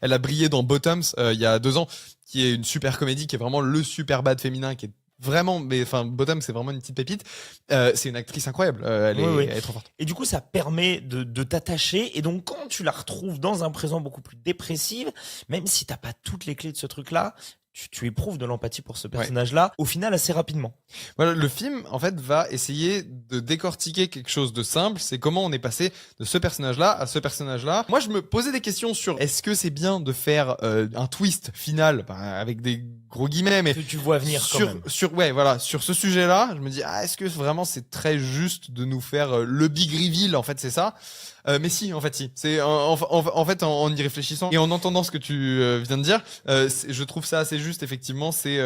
Elle a brillé dans Bottoms il y a 2 ans, qui est une super comédie, qui est vraiment le super bad féminin, qui est vraiment, mais enfin, Bottoms, c'est vraiment une petite pépite. C'est une actrice incroyable. Elle est trop forte. Et du coup, ça permet de t'attacher. Et donc, quand tu la retrouves dans un présent beaucoup plus dépressif, même si t'as pas toutes les clés de ce truc-là, tu éprouves de l'empathie pour ce personnage-là, au final, assez rapidement. Voilà, le film, en fait, va essayer de décortiquer quelque chose de simple. C'est comment on est passé de ce personnage-là à ce personnage-là. Moi, je me posais des questions sur est-ce que c'est bien de faire un twist final, avec des gros guillemets, mais Que tu vois venir quand même. sur ce sujet-là, je me dis est-ce que vraiment c'est très juste de nous faire le big reveal, en fait, c'est ça. Mais si, en fait, si. C'est en fait, en y réfléchissant et en entendant ce que tu viens de dire, je trouve ça assez juste. Effectivement, c'est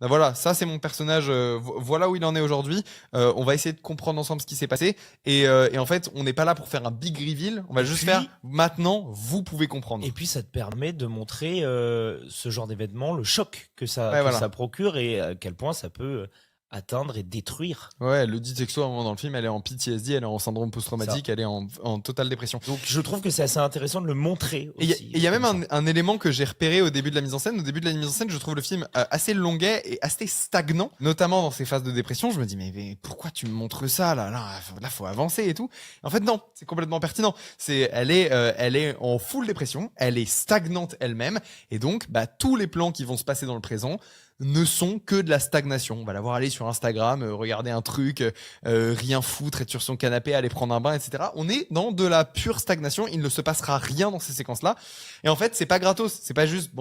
voilà, ça c'est mon personnage. Voilà où il en est aujourd'hui. On va essayer de comprendre ensemble ce qui s'est passé. Et en fait, on n'est pas là pour faire un big reveal. On va juste faire maintenant. Vous pouvez comprendre. Et puis, ça te permet de montrer ce genre d'événement, le choc que ça procure et à quel point ça peut atteindre et détruire. Ouais, elle le dit texto à un moment dans le film, elle est en PTSD, elle est en syndrome post-traumatique, elle est en totale dépression. Donc je trouve que c'est assez intéressant de le montrer aussi. Et il y a même un élément que j'ai repéré au début de la mise en scène. Au début de la mise en scène, je trouve le film assez longuet et assez stagnant, notamment dans ses phases de dépression. Je me dis mais pourquoi tu me montres ça là, faut avancer et tout. En fait non, c'est complètement pertinent. Elle est en full dépression, elle est stagnante elle-même, et donc tous les plans qui vont se passer dans le présent ne sont que de la stagnation. On va la voir aller sur Instagram, regarder un truc, rien foutre, être sur son canapé, aller prendre un bain, etc. On est dans de la pure stagnation. Il ne se passera rien dans ces séquences-là. Et en fait, c'est pas gratos. C'est pas juste,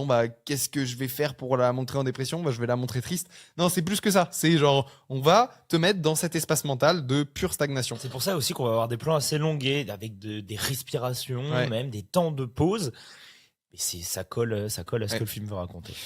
qu'est-ce que je vais faire pour la montrer en dépression? Je vais la montrer triste. Non, c'est plus que ça. C'est genre, on va te mettre dans cet espace mental de pure stagnation. C'est pour ça aussi qu'on va avoir des plans assez longués, avec des respirations, même des temps de pause. Et ça colle à ce que le film veut raconter.